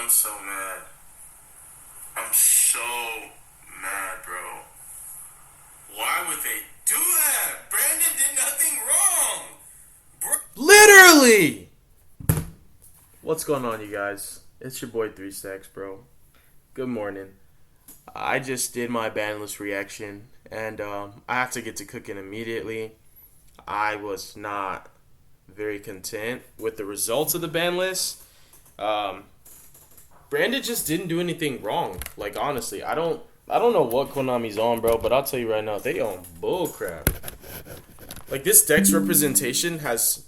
I'm so mad. I'm so mad, bro. Why would they do that? Brandon did nothing wrong. Literally! What's going on, you guys? It's your boy 3 Stacks, bro. Good morning. I just did my banlist reaction, and I have to get to cooking immediately. I was not very content with the results of the ban list. Um, Brandon just didn't do anything wrong. Like, honestly, I don't know what Konami's on, bro, but I'll tell you right now, they on bullcrap. Like, this deck's representation has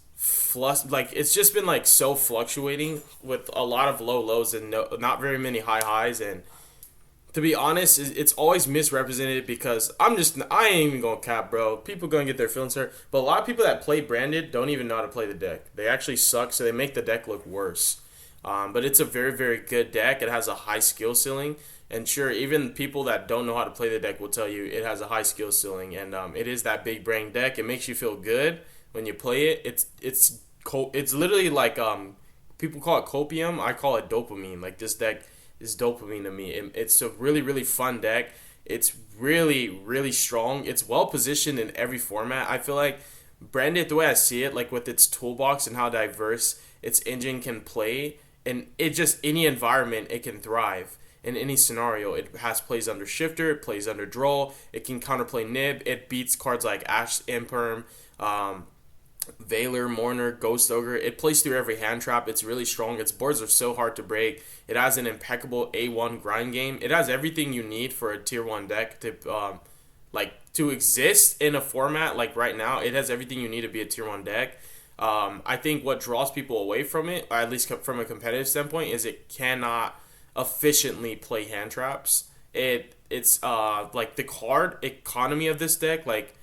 it's just been like so fluctuating with a lot of low lows and not very many high highs. And to be honest, it's always misrepresented because I ain't even gonna cap, bro. People gonna get their feelings hurt, but a lot of people that play branded don't even know how to play the deck. They actually suck, so they make the deck look worse. But it's a very, very good deck. It has a high skill ceiling. And sure, even people that don't know how to play the deck will tell you it has a high skill ceiling. And it is that big brain deck. It makes you feel good when you play it. It's literally like people call it copium. I call it dopamine. Like, this deck is dopamine to me. It's a really, really fun deck. It's really, really strong. It's well positioned in every format. I feel like branded, the way I see it, like with its toolbox and how diverse its engine can play, and it just any environment it can thrive in any scenario. It has plays under shifter, it plays under draw, it can counterplay nib, it beats cards like Ash Imperm, Valor, Mourner, Ghost Ogre. It plays through every hand trap. It's really strong. Its boards are so hard to break. It has an impeccable A1 grind game. It has everything you need for a tier 1 deck to exist in a format like right now. It has everything you need to be a tier 1 deck. I think what draws people away from it, or at least from a competitive standpoint, is it cannot efficiently play hand traps. It's like the card economy of this deck, like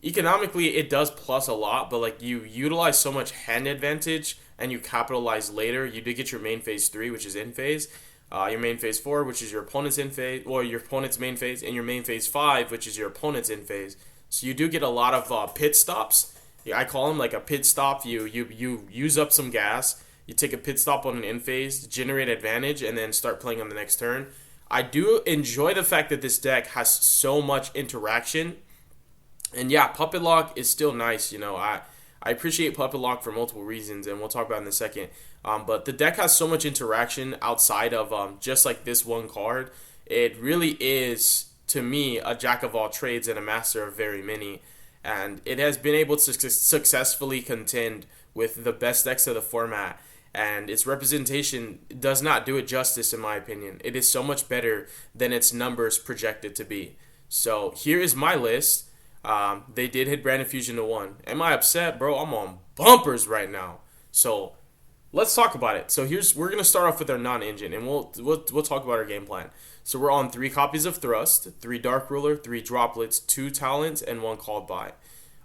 economically it does plus a lot, but like you utilize so much hand advantage and you capitalize later. You do get your main phase 3, which is in phase, your main phase 4, which is your opponent's in phase, or your opponent's main phase, and your main phase 5, which is your opponent's in phase. So you do get a lot of pit stops. Yeah, I call them like a pit stop. You use up some gas, you take a pit stop on an in phase, generate advantage, and then start playing on the next turn. I do enjoy the fact that this deck has so much interaction. And yeah, Puppet Lock is still nice. I appreciate Puppet Lock for multiple reasons, and we'll talk about it in a second. But the deck has so much interaction outside of just like this one card. It really is, to me, a jack of all trades and a master of very many. And it has been able to successfully contend with the best decks of the format. And its representation does not do it justice, in my opinion. It is so much better than its numbers projected to be. So here is my list. They did hit Branded Fusion to 1. Am I upset, bro? I'm on bumpers right now. So let's talk about it. So we're gonna start off with our non-engine, and we'll talk about our game plan. So we're on 3 copies of Thrust, 3 Dark Ruler, 3 Droplets, 2 Talents, and 1 Called By.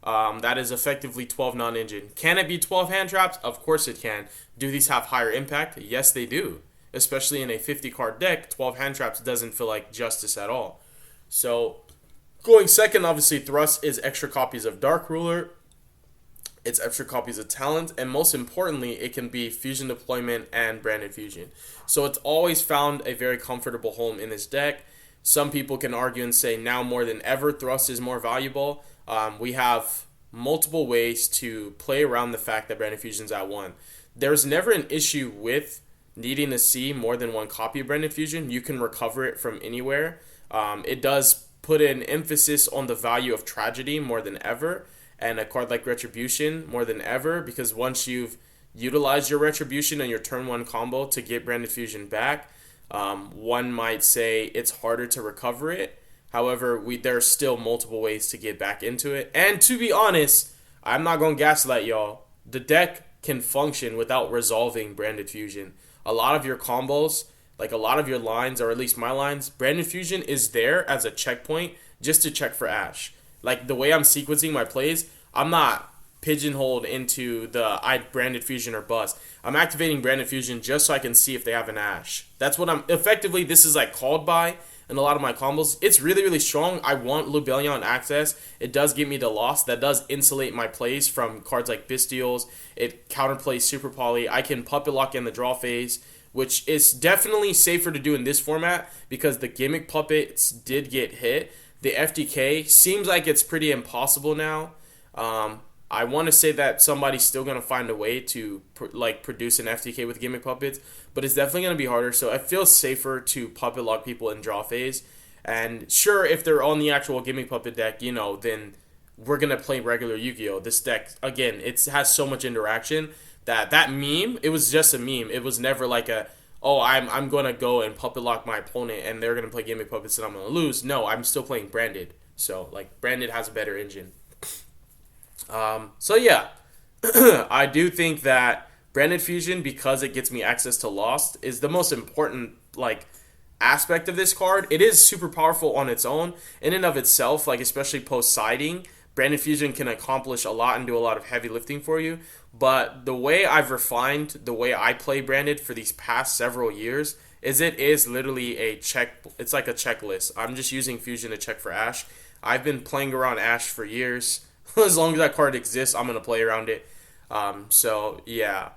That is effectively 12 non-engine. Can it be 12 hand traps? Of course it can. Do these have higher impact? Yes, they do. Especially in a 50 card deck, 12 hand traps doesn't feel like justice at all. So going second, obviously, Thrust is extra copies of Dark Ruler. It's extra copies of Talent, and most importantly, it can be Fusion Deployment and Branded Fusion. So it's always found a very comfortable home in this deck. Some people can argue and say now more than ever, Thrust is more valuable. We have multiple ways to play around the fact that Branded Fusion's at 1. There's never an issue with needing to see more than 1 copy of Branded Fusion. You can recover it from anywhere. It does put an emphasis on the value of Tragedy more than ever, and a card like Retribution more than ever, because once you've utilized your Retribution and your turn 1 combo to get Branded Fusion back, one might say it's harder to recover it. However, there are still multiple ways to get back into it. And to be honest, I'm not going to gaslight y'all. The deck can function without resolving Branded Fusion. A lot of your combos, like a lot of your lines, or at least my lines, Branded Fusion is there as a checkpoint just to check for Ash. Like the way I'm sequencing my plays, I'm not pigeonholed into the Branded Fusion or bust. I'm activating Branded Fusion just so I can see if they have an Ash. That's what I'm effectively. This is like Called By in a lot of my combos. It's really, really strong. I want Lubellion access. It does give me the loss. That does insulate my plays from cards like Bestials. It counterplays Super Poly. I can Puppet Lock in the draw phase which is definitely safer to do in this format because the gimmick puppets did get hit. The FTK seems like it's pretty impossible now. I want to say that somebody's still going to find a way to produce an FTK with gimmick puppets, but it's definitely going to be harder. So it feels safer to puppet lock people in draw phase. And sure, if they're on the actual gimmick puppet deck, then we're going to play regular Yu-Gi-Oh! This deck, again, it has so much interaction that meme, it was just a meme. It was never like I'm going to go and puppet lock my opponent and they're going to play gimmick puppets and I'm going to lose. No, I'm still playing branded. So, branded has a better engine. So yeah, I do think that branded fusion, because it gets me access to Lost, is the most important aspect of this card. It is super powerful on its own in and of itself, especially post siding. Branded fusion can accomplish a lot and do a lot of heavy lifting for you. But the way I've refined the way I play branded for these past several years is it is literally a check. It's like a checklist. I'm just using fusion to check for Ash. I've been playing around Ash for years. As long as that card exists, I'm going to play around it. So, yeah.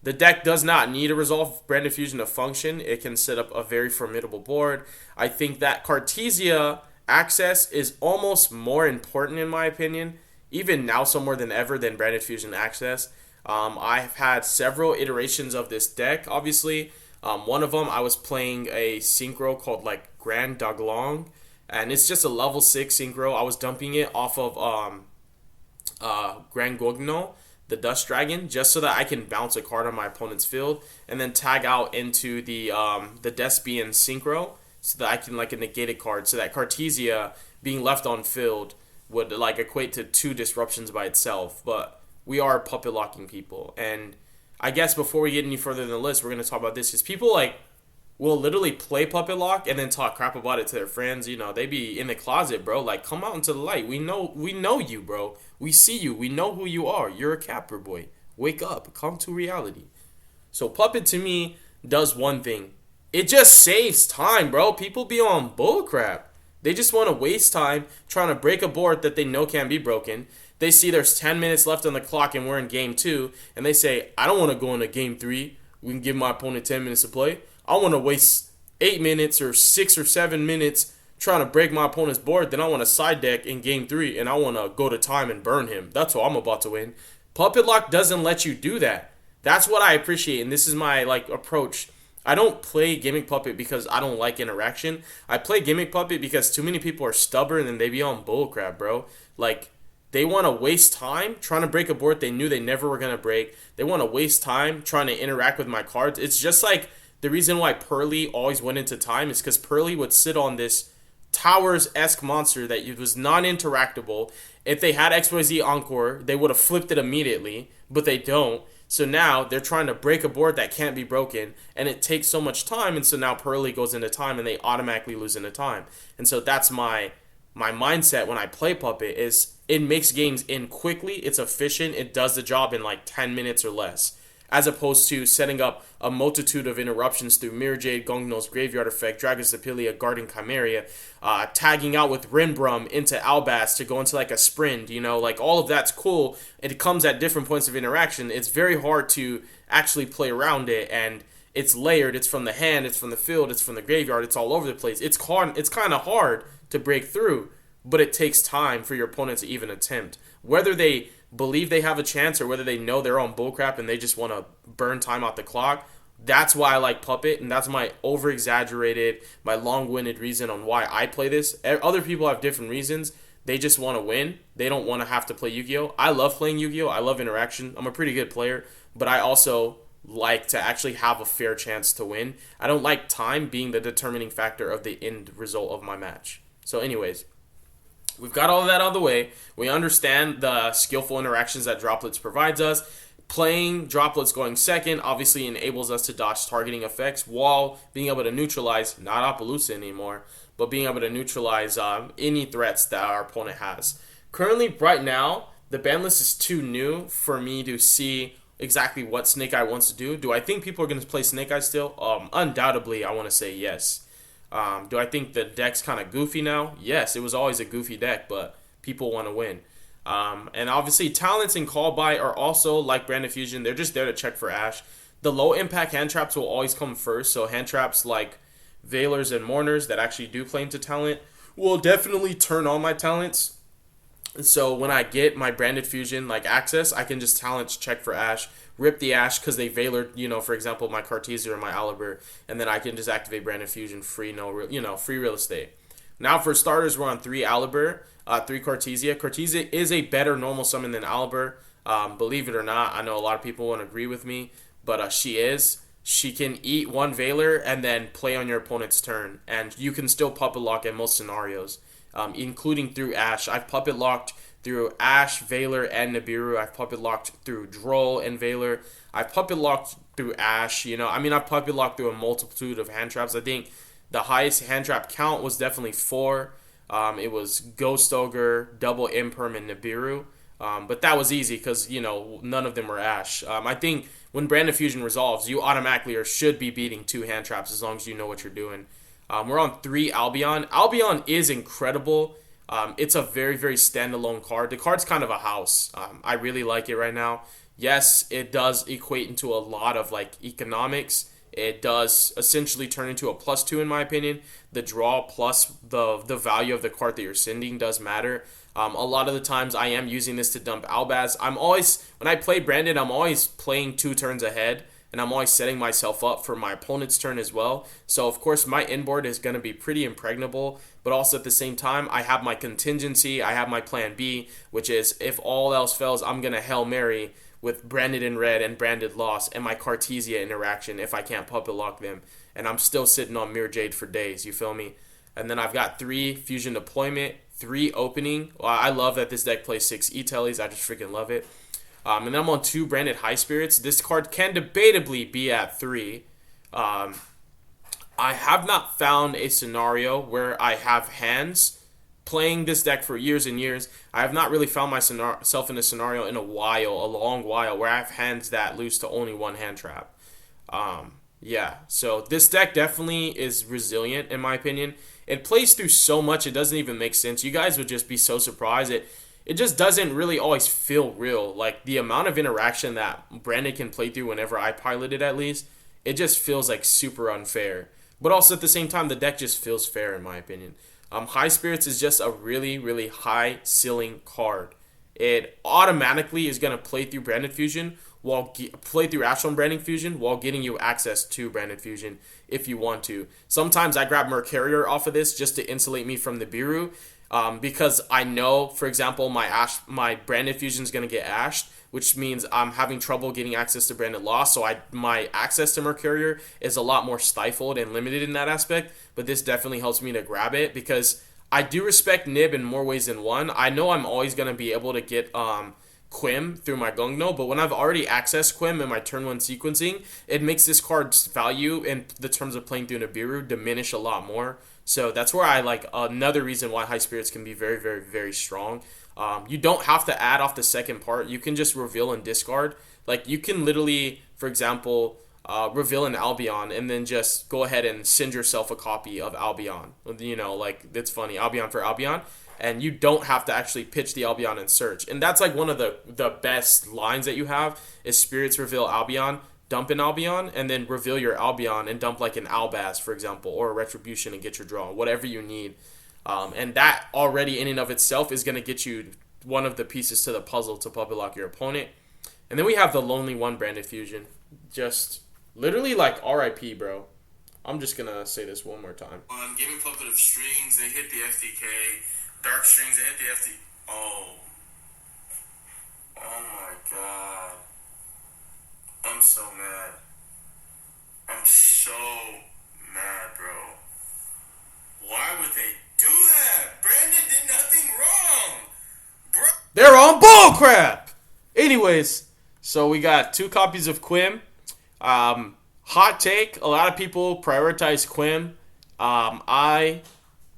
The deck does not need to resolve Branded Fusion to function. It can set up a very formidable board. I think that Cartesia access is almost more important, in my opinion, even now so more than ever, than Branded Fusion access. I've had several iterations of this deck, obviously. One of them, I was playing a synchro called, Grand Daglong, and it's just a level 6 synchro. I was dumping it off of Grand Gogno, the Dust Dragon, just so that I can bounce a card on my opponent's field and then tag out into the Despian Synchro so that I can a negated card, so that Cartesia being left on field would equate to 2 disruptions by itself. But we are puppet locking people, and I guess before we get any further in the list, we're going to talk about this because people will literally play puppet lock and then talk crap about it to their friends. They be in the closet, bro. Come out into the light. We know you, bro. We see you. We know who you are. You're a capper boy. Wake up. Come to reality. So puppet to me does one thing. It just saves time, bro. People be on bullcrap. They just want to waste time trying to break a board that they know can be broken. They see there's 10 minutes left on the clock and we're in game 2, and they say, I don't want to go into game 3. We can give my opponent 10 minutes to play. I want to waste 8 minutes or 6 or 7 minutes trying to break my opponent's board. Then I want to side deck in game 3 and I want to go to time and burn him. That's what I'm about to win. Puppet lock doesn't let you do that. That's what I appreciate, and this is my approach. I don't play gimmick puppet because I don't like interaction. I play gimmick puppet because too many people are stubborn and they be on bullcrap, bro. They want to waste time trying to break a board they knew they never were going to break. They want to waste time trying to interact with my cards. It's just the reason why Pearly always went into time is because Pearly would sit on this Towers-esque monster that was non-interactable. If they had XYZ Encore, they would have flipped it immediately, but they don't. So now they're trying to break a board that can't be broken, and it takes so much time, and so now Pearly goes into time, and they automatically lose into time. And so that's my mindset when I play Puppet is it makes games end quickly, it's efficient, it does the job in 10 minutes or less, as opposed to setting up a multitude of interruptions through Mirror Jade, Gongno's Graveyard Effect, Dragostapilia, Garden Chimera, tagging out with Rinbrum into Albaz to go into a sprint, all of that's cool. It comes at different points of interaction. It's very hard to actually play around it, and it's layered. It's from the hand, it's from the field, it's from the graveyard, it's all over the place. It's kind of hard to break through, but it takes time for your opponent to even attempt. Whether they believe they have a chance or whether they know they're on bullcrap and they just want to burn time out the clock, that's why I like Puppet, and that's my over-exaggerated, my long-winded reason on why I play this. Other people have different reasons. They just want to win. They don't want to have to play Yu-Gi-Oh! I love playing Yu-Gi-Oh! I love interaction. I'm a pretty good player, but I also like to actually have a fair chance to win. I don't like time being the determining factor of the end result of my match. So anyways, we've got all of that out of the way. We understand the skillful interactions that Droplets provides us. Playing Droplets going second obviously enables us to dodge targeting effects while being able to neutralize, not Appaloosa anymore, but being able to neutralize any threats that our opponent has. Currently, right now, the ban list is too new for me to see exactly what Snake Eye wants to do. Do I think people are going to play Snake Eye still? Undoubtedly, I want to say yes. Do I think the deck's kind of goofy now? Yes, it was always a goofy deck, but people want to win. And obviously, talents and call by are also like Branded Fusion. They're just there to check for Ash. the low impact hand traps will always come first. So hand traps like Veilers and Mourners that actually do play into talent will definitely turn on my talents. So when I get my Branded Fusion like access, I can just talents check for Ash, rip the Ash because they Veiler, for example, my Cartesia or my Aliber, and then I can just activate Branded Fusion free, free real estate. Now for starters, we're on 3 Aliber, 3 Cartesia. Cartesia is a better normal summon than Aliber. Believe it or not, I know a lot of people won't agree with me, but she is. She can eat 1 Veiler and then play on your opponent's turn, and you can still puppet lock in most scenarios. Including through Ash. I've puppet locked through Ash, Veiler, and Nibiru. I've puppet locked through Droll and Veiler. I've puppet locked through Ash. I've puppet locked through a multitude of hand traps. I think the highest hand trap count was definitely 4. It was Ghost Ogre, Double Imperm, and Nibiru. But that was easy because, none of them were Ash. I think when Branded Fusion resolves, you automatically or should be beating 2 hand traps as long as you know what you're doing. We're on 3 Albion. Albion is incredible. It's a very, very standalone card. The card's kind of a house. I really like it right now. Yes, it does equate into a lot of economics. It does essentially turn into a +2 in my opinion. The draw plus the value of the card that you're sending does matter. A lot of the times I am using this to dump Albaz. When I play Branded, I'm always playing 2 turns ahead. And I'm always setting myself up for my opponent's turn as well. So, of course, my inboard is going to be pretty impregnable. But also at the same time, I have my contingency. I have my plan B, which is if all else fails, I'm going to Hail Mary with Branded in red and Branded loss and my Cartesia interaction if I can't puppet lock them. And I'm still sitting on Mirror Jade for days. You feel me? And then I've got 3 Fusion Deployment, 3 Opening. Well, I love that this deck plays 6 E-Tellies. I just freaking love it. And then I'm on 2 Branded High Spirits. This card can debatably be at 3. I have not found a scenario where I have hands playing this deck for years and years. I have not really found myself in a scenario in a long while, where I have hands that lose to only 1 hand trap. So this deck definitely is resilient in my opinion. It plays through so much, it doesn't even make sense. You guys would just be so surprised. It just doesn't really always feel real. Like, the amount of interaction that Brandon can play through whenever I pilot it, at least, it just feels super unfair. But also at the same time, the deck just feels fair in my opinion. High Spirits is just a really, really high ceiling card. It automatically is going to play through Branded Fusion play through Astral Branding Fusion while getting you access to Branded Fusion if you want to. Sometimes I grab Mercurier off of this just to insulate me from the Nibiru. Because I know, for example, my Branded Fusion is going to get ashed, which means I'm having trouble getting access to Branded Loss, so my access to Mercurier is a lot more stifled and limited in that aspect, but this definitely helps me to grab it, because I do respect Nib in more ways than one. I know I'm always going to be able to get Quim through my Gungno, but when I've already accessed Quim in my turn 1 sequencing, it makes this card's value in the terms of playing through Nibiru diminish a lot more. So that's where I like another reason why High Spirits can be very, very, very strong. You don't have to add off the second part. You can just reveal and discard. Like, you can literally, for example, reveal an Albion and then just go ahead and send yourself a copy of Albion. It's funny, Albion for Albion. And you don't have to actually pitch the Albion and search. And that's like one of the best lines that you have is Spirits reveal Albion, dump an Albion, and then reveal your Albion and dump like an Albaz, for example, or a Retribution and get your draw, whatever you need. And that already in and of itself is going to get you one of the pieces to the puzzle to puppet lock your opponent. And then we have the Lonely One Branded Fusion. Just literally like RIP, bro. I'm just going to say this one more time. On Gaming Puppet of Strings, they hit the FTK. Dark Strings, they hit the FTK. Oh my god. I'm so mad. I'm so mad, bro. Why would they do that? Brandon did nothing wrong. They're on bullcrap! Anyways, so we got 2 copies of Quim. Hot take, a lot of people prioritize Quim. I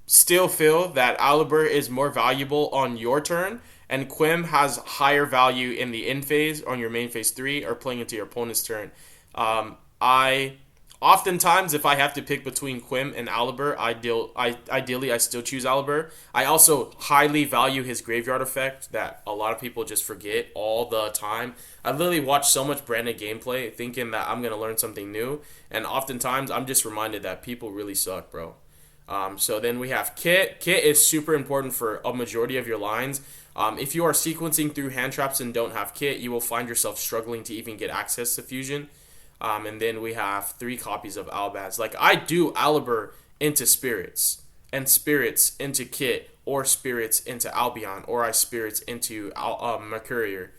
still feel that Aliber is more valuable on your turn, and Quim has higher value in the end phase on your main phase 3 or playing into your opponent's turn. I Oftentimes, if I have to pick between Quim and Aliber, ideally I still choose Aliber. I also highly value his graveyard effect that a lot of people just forget all the time. I literally watch so much Brandon gameplay thinking that I'm going to learn something new, and oftentimes I'm just reminded that people really suck, bro. So then we have Kit. Kit is super important for a majority of your lines. If you are sequencing through hand traps and don't have Kit, you will find yourself struggling to even get access to Fusion. And then we have 3 copies of Albaz. Like, I do Aliber into Spirits, and Spirits into Kit, or Spirits into Albion, or I Spirits into Mercurier.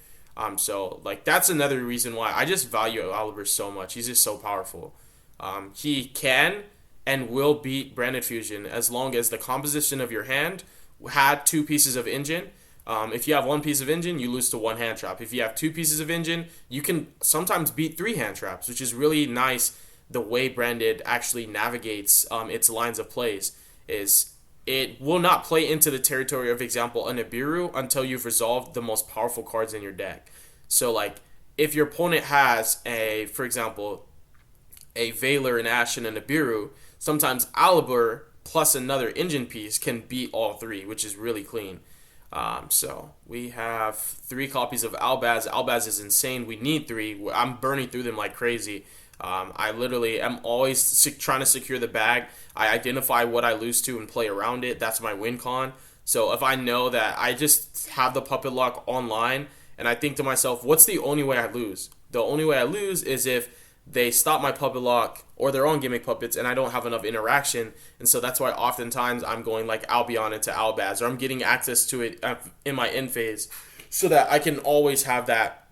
So, like, that's another reason why I just value Aliber so much. He's just so powerful. He can and will beat Branded Fusion as long as the composition of your hand had 2 pieces of engine. If you have 1 piece of engine, you lose to 1 hand trap. If you have 2 pieces of engine, you can sometimes beat 3 hand traps, which is really nice. The way Branded actually navigates its lines of plays is it will not play into the territory of, example, a Nibiru until you've resolved the most powerful cards in your deck. So, like, if your opponent has for example, a Veiler, an Ash, and a Nibiru, sometimes Aliber plus another engine piece can beat all 3, which is really clean. So we have 3 copies of Albaz. Albaz is insane. We need 3. I'm burning through them like crazy. I literally am always trying to secure the bag. I identify what I lose to and play around it. That's my win con. So if I know that I just have the puppet lock online and I think to myself, what's the only way I lose? The only way I lose is if they stop my puppet lock or their own gimmick puppets and I don't have enough interaction. And so that's why oftentimes I'm going like Albion into Albaz, or I'm getting access to it in my end phase so that I can always have that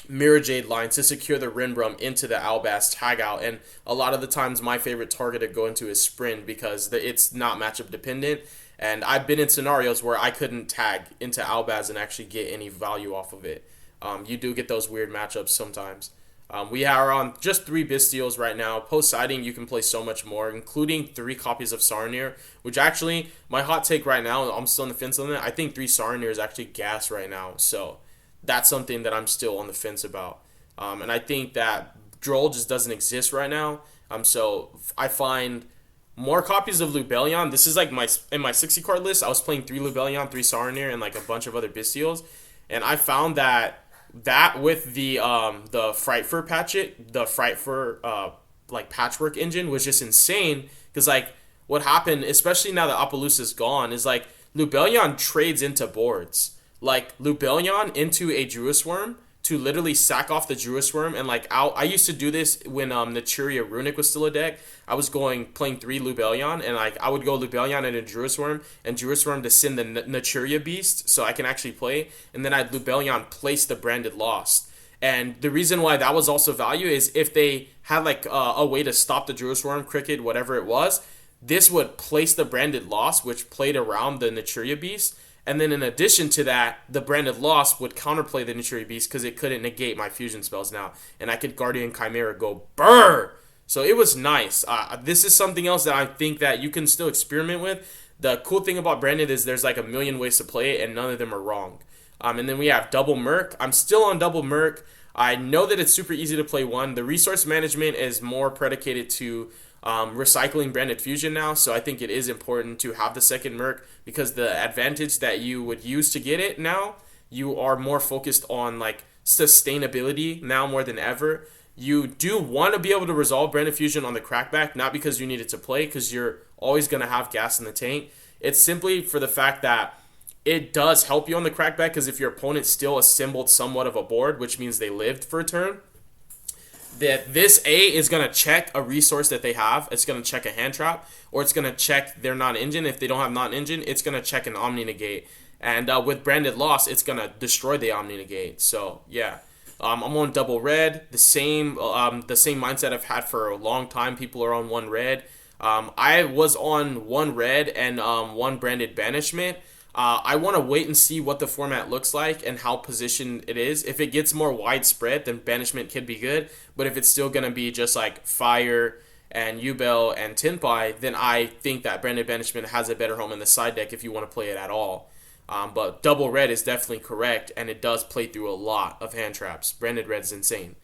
Mirror Jade line to secure the Rinbrum into the Albaz tag out. And a lot of the times my favorite target to go into is Sprint because it's not matchup dependent. And I've been in scenarios where I couldn't tag into Albaz and actually get any value off of it. You do get those weird matchups sometimes. We are on just 3 Bystials right now. Post-sighting, you can play so much more, including 3 copies of Saronir, which actually, my hot take right now, I'm still on the fence on it. I think 3 Saronir is actually gas right now. So that's something that I'm still on the fence about. And I think that Droll just doesn't exist right now. So I find more copies of Lubellion. This is like in my 60 card list, I was playing 3 Lubellion, 3 Saronir, and like a bunch of other Bystials. And I found that with the Frightfur like patchwork engine was just insane, because like what happened, especially now that Appaloosa's gone, is like Lubellion trades into boards, like Lubellion into a Druisworm to literally sack off the Druisworm, and like I used to do this when Naturia Runic was still a deck. I was playing 3 Lubellion, and like I would go Lubellion and a Druisworm to send the Naturia Beast so I can actually play, and then I'd Lubellion place the Branded Lost. And the reason why that was also value is if they had like a way to stop the Druisworm, Cricket, whatever it was, this would place the Branded Lost, which played around the Naturia Beast. And then in addition to that, the Branded Lost would counterplay the Naturia Beast because it couldn't negate my fusion spells now. And I could Guardian Chimera go brrr. So it was nice. This is something else that I think that you can still experiment with. The cool thing about Branded is there's like a million ways to play it, and none of them are wrong. And then we have Double Merc. I'm still on Double Merc. I know that it's super easy to play 1. The resource management is more predicated to recycling Branded Fusion now, so I think it is important to have the second Merc, because the advantage that you would use to get it now, you are more focused on like sustainability now more than ever. You do want to be able to resolve Branded Fusion on the crackback, not because you need it to play, because you're always going to have gas in the tank. It's simply for the fact that it does help you on the crackback, because if your opponent still assembled somewhat of a board, which means they lived for a turn, that this A is going to check a resource that they have. It's going to check a hand trap, or it's going to check their non-engine. If they don't have non-engine, it's going to check an Omni Negate. And with Branded Loss, it's going to destroy the Omni Negate. So, yeah. I'm on Double Red. The same mindset I've had for a long time. People are on 1 red. I was on 1 red and 1 Branded Banishment. I want to wait and see what the format looks like and how positioned it is. If it gets more widespread, then Banishment could be good. But if it's still going to be just like Fire and Yubel and Tenpai, then I think that Branded Banishment has a better home in the side deck if you want to play it at all. But Double Red is definitely correct, and it does play through a lot of hand traps. Branded Red is insane.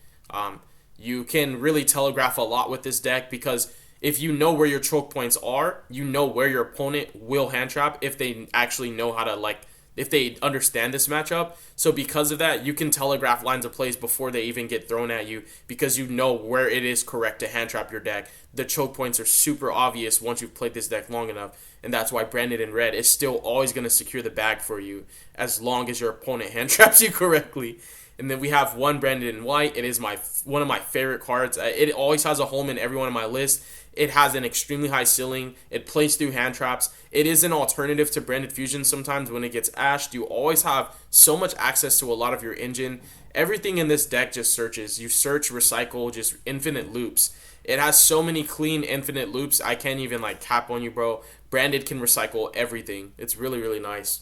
You can really telegraph a lot with this deck because if you know where your choke points are, you know where your opponent will hand trap if they actually know how to, like, if they understand this matchup. So because of that, you can telegraph lines of plays before they even get thrown at you because you know where it is correct to hand trap your deck. The choke points are super obvious once you've played this deck long enough, and that's why Branded in red is still always going to secure the bag for you as long as your opponent hand traps you correctly. And then we have one Branded in white. It is one of my favorite cards. It always has a home in every one of my lists. It has an extremely high ceiling. It plays through hand traps. It is an alternative to Branded Fusion sometimes when it gets ashed. You always have so much access to a lot of your engine. Everything in this deck just searches. You search, recycle, just infinite loops. It has so many clean infinite loops. I can't even like cap on you, bro. Branded can recycle everything. It's really, really nice.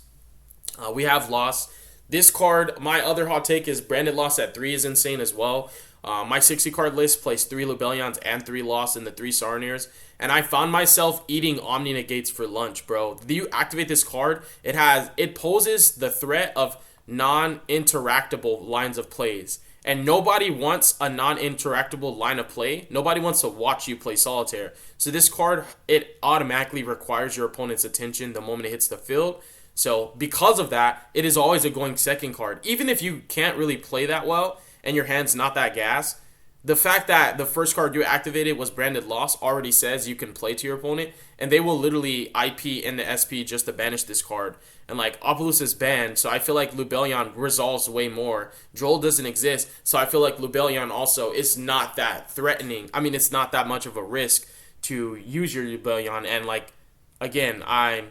We have Lost. This card, my other hot take is Branded Lost at 3 is insane as well. My 60 card list plays 3 Lubellions and 3 Lost and the 3 Sarniers. And I found myself eating Omni Negates for lunch, bro. You activate this card, it poses the threat of non-interactable lines of plays. And nobody wants a non-interactable line of play. Nobody wants to watch you play solitaire. So this card, it automatically requires your opponent's attention the moment it hits the field. So because of that, it is always a going second card. Even if you can't really play that well and your hand's not that gas, the fact that the first card you activated was Branded Lost already says you can play to your opponent, and they will literally IP in the SP just to banish this card. And like Opulus is banned, so I feel like Lubellion resolves way more. Droll doesn't exist, so I feel like Lubellion also is not that threatening. I mean, it's not that much of a risk to use your Lubellion. And like, again, I'm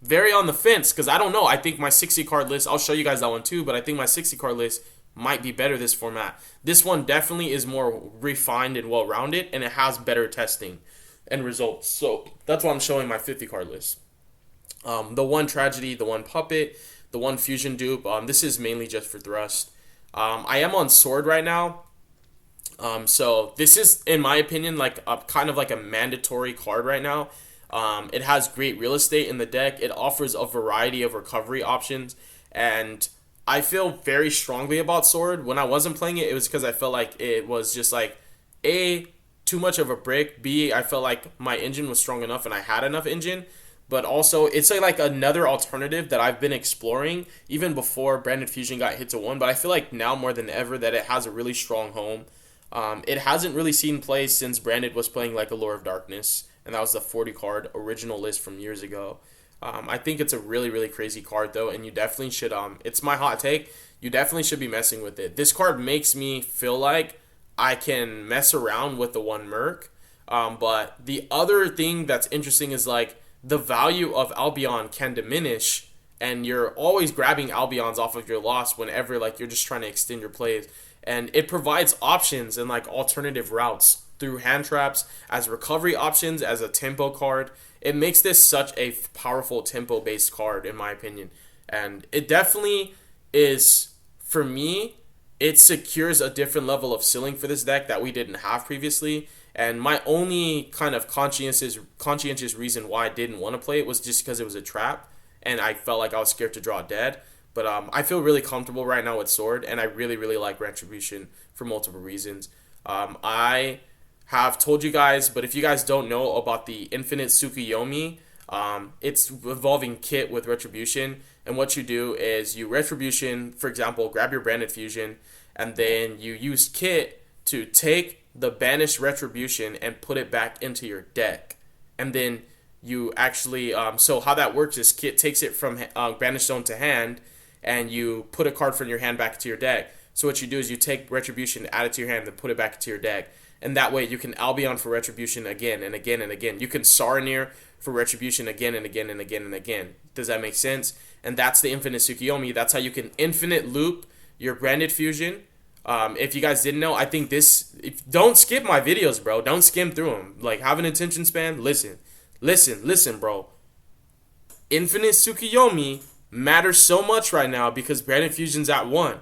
very on the fence because I don't know. I think my 60 card list, I'll show you guys that one too, but I think my 60 card list might be better this format. This one definitely is more refined and well-rounded, and it has better testing and results. So that's why I'm showing my 50 card list. The one Tragedy, the one Puppet, the one Fusion Dupe. This is mainly just for Thrust. I am on Sword right now. So this is, in my opinion, like a kind of like a mandatory card right now. It has great real estate in the deck. It offers a variety of recovery options, and I feel very strongly about Sword. When I wasn't playing it, it was because I felt like it was just like, A, too much of a brick. B, I felt like my engine was strong enough and I had enough engine. But also, it's like another alternative that I've been exploring even before Branded Fusion got hit to 1. But I feel like now more than ever that it has a really strong home. It hasn't really seen play since Branded was playing like Allure of Darkness, and that was the 40 card original list from years ago. I think it's a really, really crazy card, though, and you definitely should, it's my hot take, you definitely should be messing with it. This card makes me feel like I can mess around with the one Merc, but the other thing that's interesting is, like, the value of Albion can diminish, and you're always grabbing Albions off of your Lost whenever, like, you're just trying to extend your plays, and it provides options and, like, alternative routes through hand traps, as recovery options, as a tempo card. It makes this such a powerful tempo-based card, in my opinion. And it definitely is, for me, it secures a different level of ceiling for this deck that we didn't have previously. And my only kind of conscientious reason why I didn't want to play it was just because it was a trap, and I felt like I was scared to draw dead. But I feel really comfortable right now with Sword, and I really, really like Retribution for multiple reasons. I have told you guys, but if you guys don't know about the Infinite Tsukuyomi, it's evolving kit with Retribution, and what you do is you Retribution, for example, grab your Branded Fusion, and then you use kit to take the banished Retribution and put it back into your deck. And then you actually, so how that works is kit takes it from banished zone to hand, and you put a card from your hand back into your deck. So what you do is you take Retribution, add it to your hand, then put it back into your deck. And that way you can Albion for Retribution again and again and again. You can Sarnier for Retribution again and again and again and again. Does that make sense? And that's the Infinite Tsukuyomi. That's how you can infinite loop your Branded Fusion. If you guys didn't know, I think don't skip my videos, bro. Don't skim through them. Like, have an attention span. Listen, bro. Infinite Tsukuyomi matters so much right now because Branded Fusion's at 1.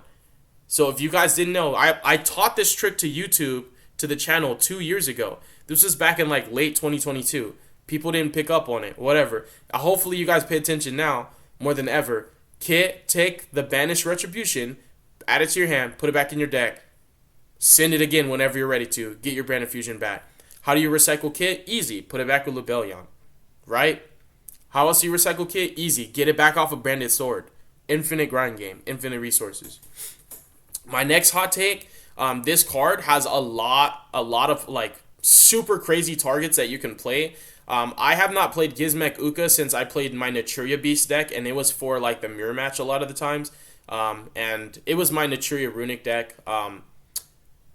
So if you guys didn't know, I taught this trick to YouTube, to the channel 2 years ago. This was back in like late 2022. People didn't pick up on it. Whatever. Hopefully you guys pay attention now more than ever. Kit, take the banished Retribution, add it to your hand, put it back in your deck. Send it again whenever you're ready to. Get your Branded Fusion back. How do you recycle kit? Easy. Put it back with Lubellion. Right? How else do you recycle kit? Easy. Get it back off a branded sword. Infinite grind game. Infinite resources. My next hot take, this card has a lot of like super crazy targets that you can play. I have not played Gizmek Uka since I played my Naturia Beast deck, and it was for like the mirror match a lot of the times. And it was my Naturia Runic deck.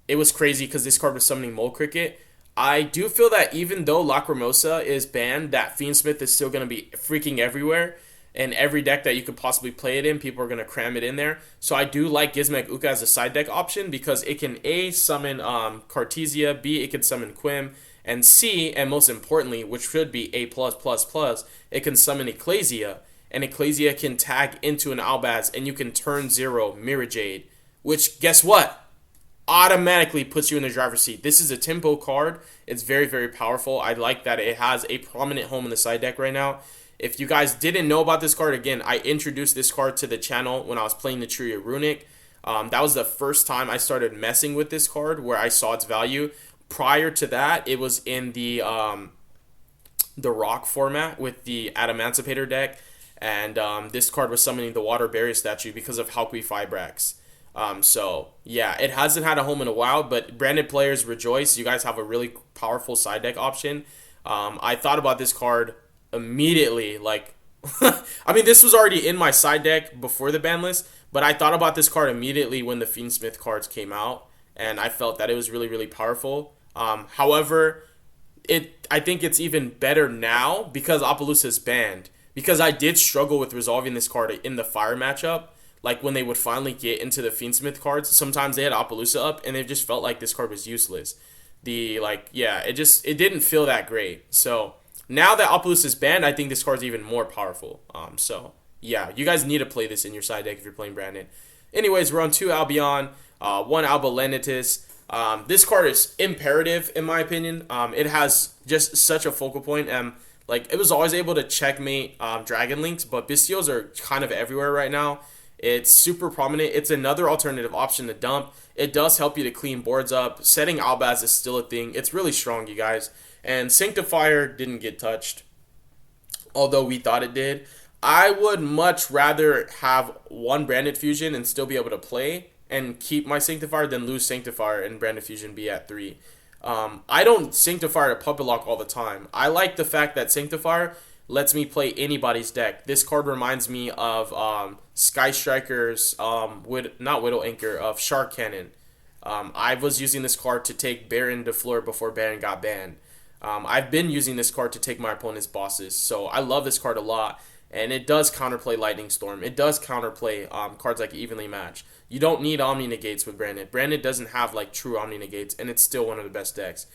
It was crazy because this card was summoning Mole Cricket. I do feel that even though Lacrimosa is banned, that Fiendsmith is still going to be freaking everywhere. And every deck that you could possibly play it in, people are going to cram it in there. So I do like Gizmek Uka as a side deck option because it can A, summon Cartesia, B, it can summon Quim, and C, and most importantly, which should be A+++, it can summon Ecclesia, and Ecclesia can tag into an Albaz, and you can turn 0 Mirror Jade, which, guess what? Automatically puts you in the driver's seat. This is a tempo card. It's very, very powerful. I like that it has a prominent home in the side deck right now. If you guys didn't know about this card, again, I introduced this card to the channel when I was playing the Naturia Runic. That was the first time I started messing with this card where I saw its value. Prior to that, it was in the Rock format with the Adamancipator deck. And this card was summoning the Water Barrier statue because of Halqui Fibrax. So, yeah, it hasn't had a home in a while, but branded players rejoice. You guys have a really powerful side deck option. I thought about this card immediately, like, I mean, this was already in my side deck before the ban list, but I thought about this card immediately when the Fiendsmith cards came out, and I felt that it was really, really powerful. However, I think it's even better now because Apollousa is banned, because I did struggle with resolving this card in the Fire matchup. Like, when they would finally get into the Fiendsmith cards, sometimes they had Apollousa up, and they just felt like this card was useless. It didn't feel that great. So, now that Apollousa is banned, I think this card's even more powerful. Yeah, you guys need to play this in your side deck if you're playing Brandon. Anyways, we're on 2 Albion, 1 Alba Lenitus. This card is imperative, in my opinion. It has just such a focal point. It was always able to checkmate Dragon Links, but Bystials are kind of everywhere right now. It's super prominent. It's another alternative option to dump. It does help you to clean boards up. Setting Albaz is still a thing. It's really strong, you guys. And Sanctifier didn't get touched, although we thought it did. I would much rather have one Branded Fusion and still be able to play and keep my Sanctifier than lose Sanctifier and Branded Fusion be at 3. I don't Sanctifier to Puppet Lock all the time. I like the fact that Sanctifier lets me play anybody's deck. This card reminds me of Sky Striker's, not Widow Anchor, of Shark Cannon. I was using this card to take Baron de Fleur before Baron got banned. I've been using this card to take my opponent's bosses, so I love this card a lot, and it does counterplay Lightning Storm. It does counterplay cards like Evenly Match. You don't need Omni Negates with Branded. Branded doesn't have like true Omni Negates, and it's still one of the best decks.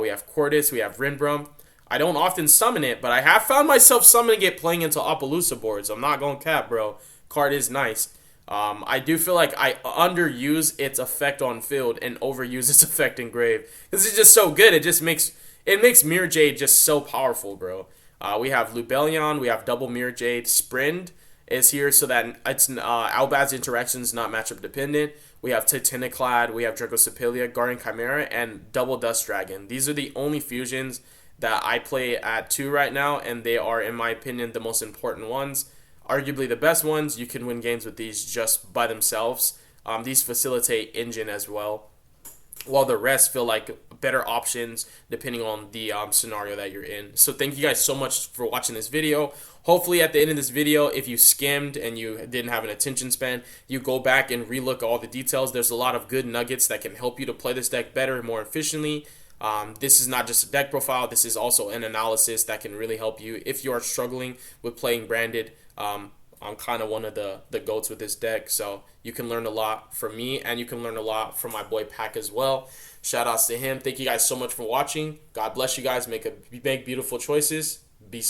We have Cordis, we have Rinbrum. I don't often summon it, but I have found myself summoning it playing into Apollousa boards. I'm not going cap, bro. Card is nice. I do feel like I underuse its effect on field and overuse its effect in grave. This is just so good. It makes Mirror Jade just so powerful, bro. We have Lubellion. We have double Mirror Jade. Sprind is here so that it's Albaz interactions not matchup dependent. We have Titaniclad. We have Dracosipilia, Guardian Chimera, and double Dust Dragon. These are the only fusions that I play at 2 right now, and they are, in my opinion, the most important ones. Arguably the best ones. You can win games with these just by themselves. These facilitate engine as well, while the rest feel like better options depending on the scenario that you're in. So thank you guys so much for watching this video. Hopefully at the end of this video, if you skimmed and you didn't have an attention span, you go back and relook all the details. There's a lot of good nuggets that can help you to play this deck better and more efficiently. This is not just a deck profile. This is also an analysis that can really help you if you are struggling with playing Branded. I'm kind of one of the GOATs with this deck, so you can learn a lot from me, and you can learn a lot from my boy Pack as well. Shout outs to him. Thank you guys so much for watching. God bless you guys. Make beautiful choices. Be safe.